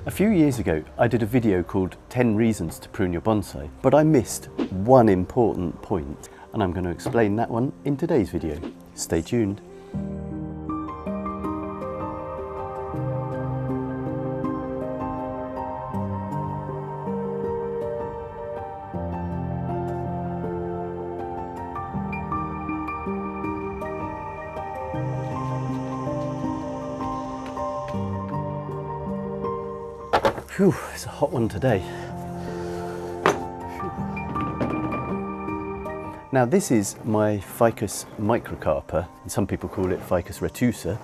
A few years ago, I did a video called 10 Reasons to Prune Your Bonsai, but I missed one important point, and I'm going to explain that one in today's video. Stay tuned. Phew, it's a hot one today. Now this is my Ficus Microcarpa, and some people call it Ficus retusa.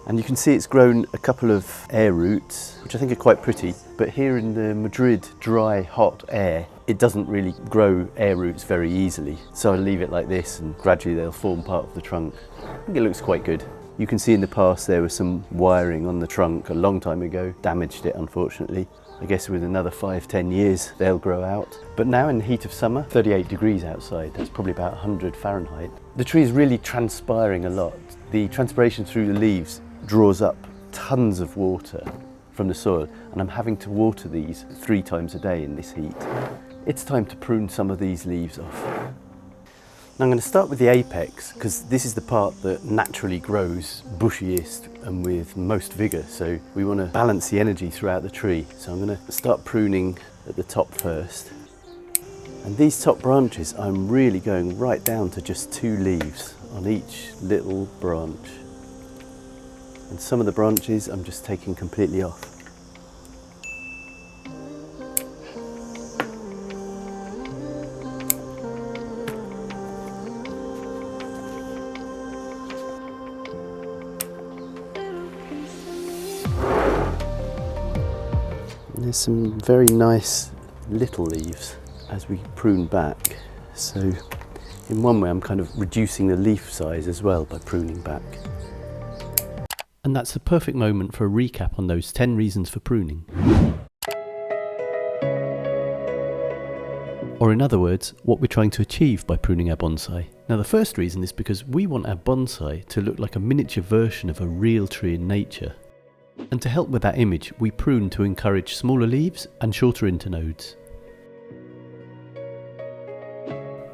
And you can see it's grown a couple of air roots, which I think are quite pretty. But here in the Madrid dry, hot air, it doesn't really grow air roots very easily. So I leave it like this and gradually they'll form part of the trunk. I think it looks quite good. You can see in the past there was some wiring on the trunk a long time ago, damaged it unfortunately. I guess with another 5-10 years they'll grow out. But now in the heat of summer, 38 degrees outside, that's probably about 100 Fahrenheit. The tree is really transpiring a lot. The transpiration through the leaves draws up tons of water from the soil, and I'm having to water these 3 times a day in this heat. It's time to prune some of these leaves off. Now I'm going to start with the apex, because this is the part that naturally grows bushiest and with most vigour, so we want to balance the energy throughout the tree. So I'm going to start pruning at the top first. And these top branches, I'm really going right down to just 2 leaves on each little branch. And some of the branches I'm just taking completely off. There's some very nice little leaves as we prune back. So in one way I'm kind of reducing the leaf size as well by pruning back. And that's the perfect moment for a recap on those 10 reasons for pruning. Or in other words, what we're trying to achieve by pruning our bonsai. Now the first reason is because we want our bonsai to look like a miniature version of a real tree in nature. And to help with that image, we prune to encourage smaller leaves and shorter internodes.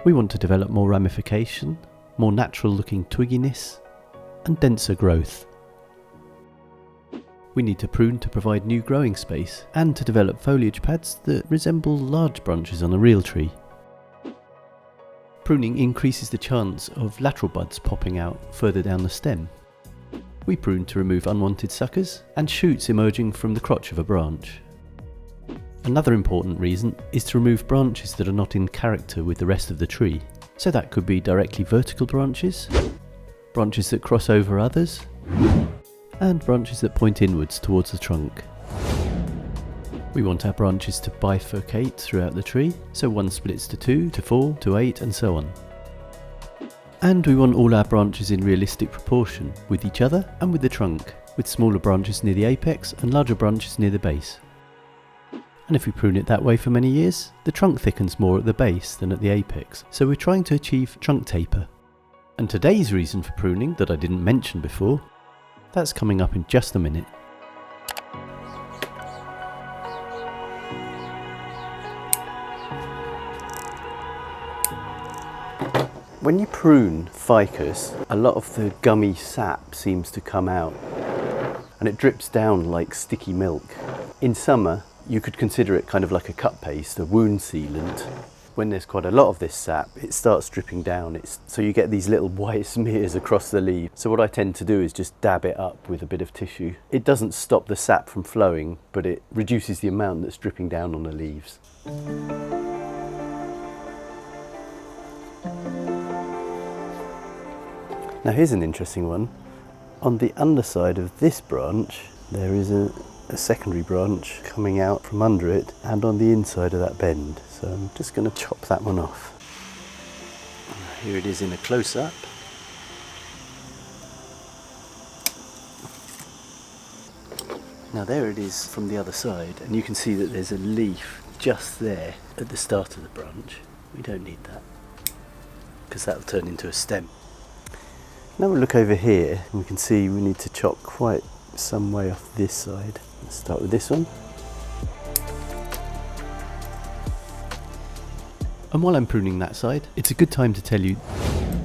We want to develop more ramification, more natural looking twigginess, and denser growth. We need to prune to provide new growing space and to develop foliage pads that resemble large branches on a real tree. Pruning increases the chance of lateral buds popping out further down the stem. We prune to remove unwanted suckers and shoots emerging from the crotch of a branch. Another important reason is to remove branches that are not in character with the rest of the tree. So that could be directly vertical branches, branches that cross over others, and branches that point inwards towards the trunk. We want our branches to bifurcate throughout the tree, so one splits to 2, to 4, to 8 and so on. And we want all our branches in realistic proportion with each other and with the trunk, with smaller branches near the apex and larger branches near the base. And if we prune it that way for many years, the trunk thickens more at the base than at the apex, so we're trying to achieve trunk taper. And today's reason for pruning that I didn't mention before, that's coming up in just a minute. When you prune ficus, a lot of the gummy sap seems to come out and it drips down like sticky milk. In summer, you could consider it kind of like a cut paste, a wound sealant. When there's quite a lot of this sap, it starts dripping down. So you get these little white smears across the leaf. So what I tend to do is just dab it up with a bit of tissue. It doesn't stop the sap from flowing, but it reduces the amount that's dripping down on the leaves. Now here's an interesting one. On the underside of this branch, there is a secondary branch coming out from under it and on the inside of that bend. So I'm just going to chop that one off. Here it is in a close-up. Now there it is from the other side, and you can see that there's a leaf just there at the start of the branch. We don't need that because that'll turn into a stem. Now we'll look over here and we can see we need to chop quite some way off this side. Let's start with this one. And while I'm pruning that side, it's a good time to tell you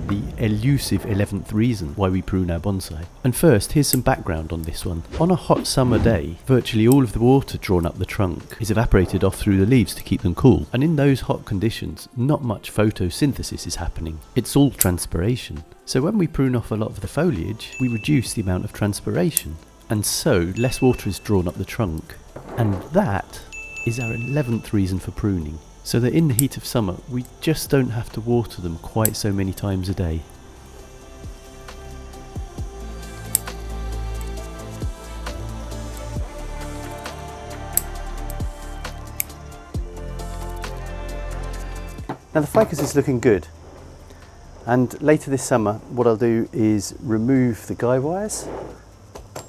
the elusive 11th reason why we prune our bonsai. And first, here's some background on this one. On a hot summer day, virtually all of the water drawn up the trunk is evaporated off through the leaves to keep them cool. And in those hot conditions, not much photosynthesis is happening. It's all transpiration. So when we prune off a lot of the foliage, we reduce the amount of transpiration. And so less water is drawn up the trunk. And that is our 11th reason for pruning. So that in the heat of summer, we just don't have to water them quite so many times a day. Now the ficus is looking good. And later this summer, what I'll do is remove the guy wires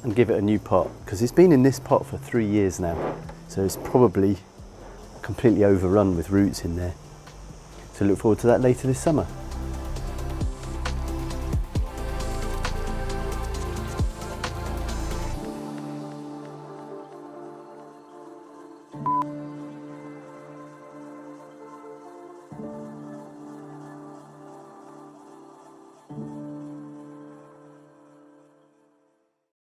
and give it a new pot, because it's been in this pot for 3 years now. So it's probably completely overrun with roots in there. So look forward to that later this summer.